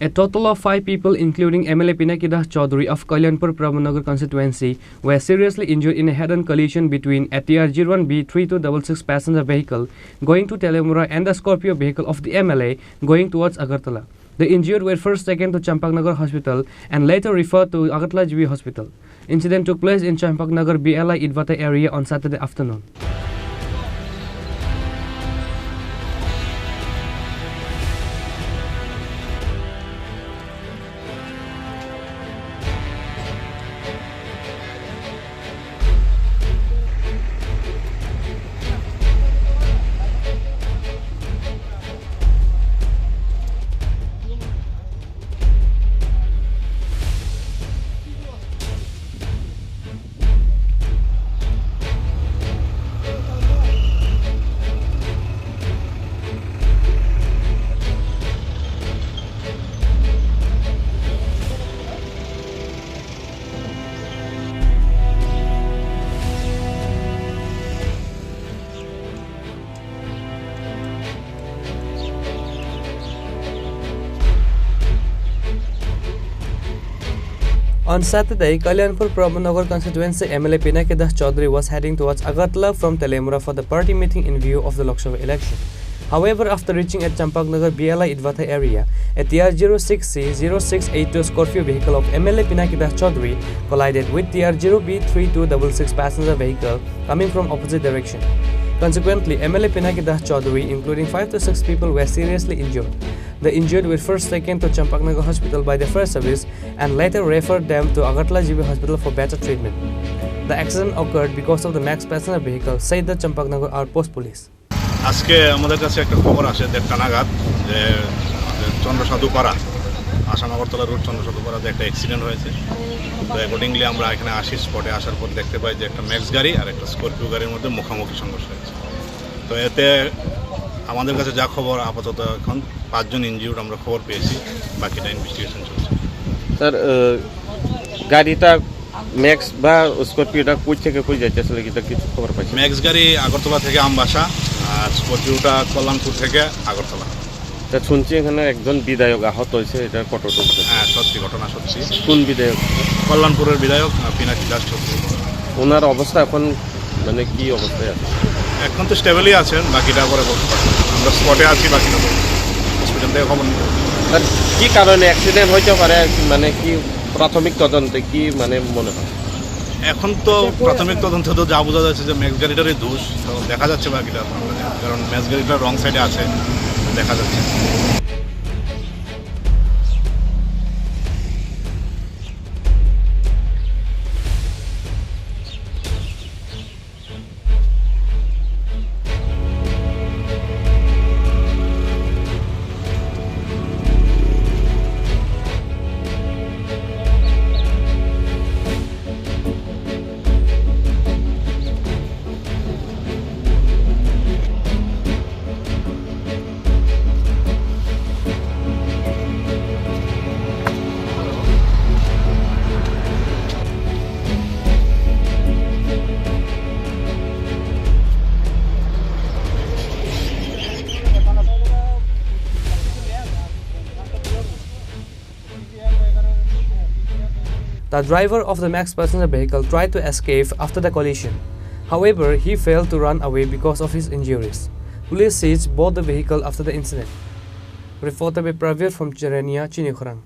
A total of 5 people, including MLA Pinaki Das Chowdhury of Kalyanpur Prabhanagar constituency, were seriously injured in a head-on collision between a TR01B 3266 passenger vehicle going to Telemura and the Scorpio vehicle of the MLA going towards Agartala. The injured were first taken to Champaknagar Hospital and later referred to Agartala GB Hospital. Incident took place in Champaknagar MLA Idvata area on Saturday afternoon. On Saturday, Kalyanpur Prabhanagar constituency MLA Pinaki Das Chowdhury was heading towards Agartala from Telemura for the party meeting in view of the Lok Sabha election. However, after reaching at Champaknagar MLA Idvata area, a TR06C0682 Scorpio vehicle of MLA Pinaki Das Chowdhury collided with TR0B 3266 passenger vehicle coming from opposite direction. Consequently, MLA Pinaki Das Chowdhury, including 5 to 6 people, were seriously injured. The injured were first taken to Champaknagar Hospital by the fire service and later referred them to Agartala GB Hospital for better treatment. The accident occurred because of the max passenger vehicle, said the Champaknagar Outpost Police. আজকে আমাদের কাছে একটা খবর আসে দেড়টা নাগাদ যে চন্দ্রসাধুপাড়া আসামগরতলা road চন্দ্রসাধুপাড়াতে একটা অ্যাক্সিডেন্ট হয়েছে। তো অ্যাকর্ডিংলি আমরা এখানে আসি, স্পটে আসার পর দেখতে পাই যে একটা ম্যাক্স গাড়ি আর একটা স্করপিও গাড়ির মধ্যে মুখোমুখি সংঘর্ষ হয়েছে। তো এতে আমাদের কাছে যা খবর আপাতত এখন 5 জন ইনজিউর্ড আমরা খবর পেয়েছি, বাকিটা ইনভেস্টিগেশন চলছে। স্যার, গাড়িটা ম্যাক্স বা স্করপিওটা কই থেকে কই যাচ্ছে আসলে কিছু খবর পাইছি? ম্যাক্স গাড়ি আগরতলা থেকে আমবাসা আর স্করপিওটা কল্যাণপুর থেকে আগরতলা। তা শুনছি এখানে একজন বিধায়ক আহত হয়েছে, এটা কতটুকু? হ্যাঁ, সত্যি ঘটনা সত্যি। কোন বিধায়ক? কল্যাণপুরের বিধায়ক পিনাকি দাস চৌধুরী। ওনার অবস্থা এখন মানে কি অবস্থায় আছে? এখন তো স্টেবলই আছেন, বাকিটা পরে বলতে পারছি। আমরা স্পটে আছি, বাকিটা হসপিটাল থেকে খবর নিতে। স্যার, কী কারণে অ্যাক্সিডেন্ট হইতে পারে, মানে কি প্রাথমিক তদন্তে কি মানে মনে হয়? এখন তো প্রাথমিক তদন্ত তো যা বোঝা যাচ্ছে যে ম্যাক্স গাড়িটারই দোষ। তো দেখা যাচ্ছে বাকিটা, কারণ ম্যাক্স গাড়িটা রং সাইডে আছে, দেখা যাচ্ছে। The driver of the max passenger vehicle tried to escape after the collision. However, he failed to run away because of his injuries. Police seized both the vehicle after the incident. Reported by Pravir from Chini, Khorang.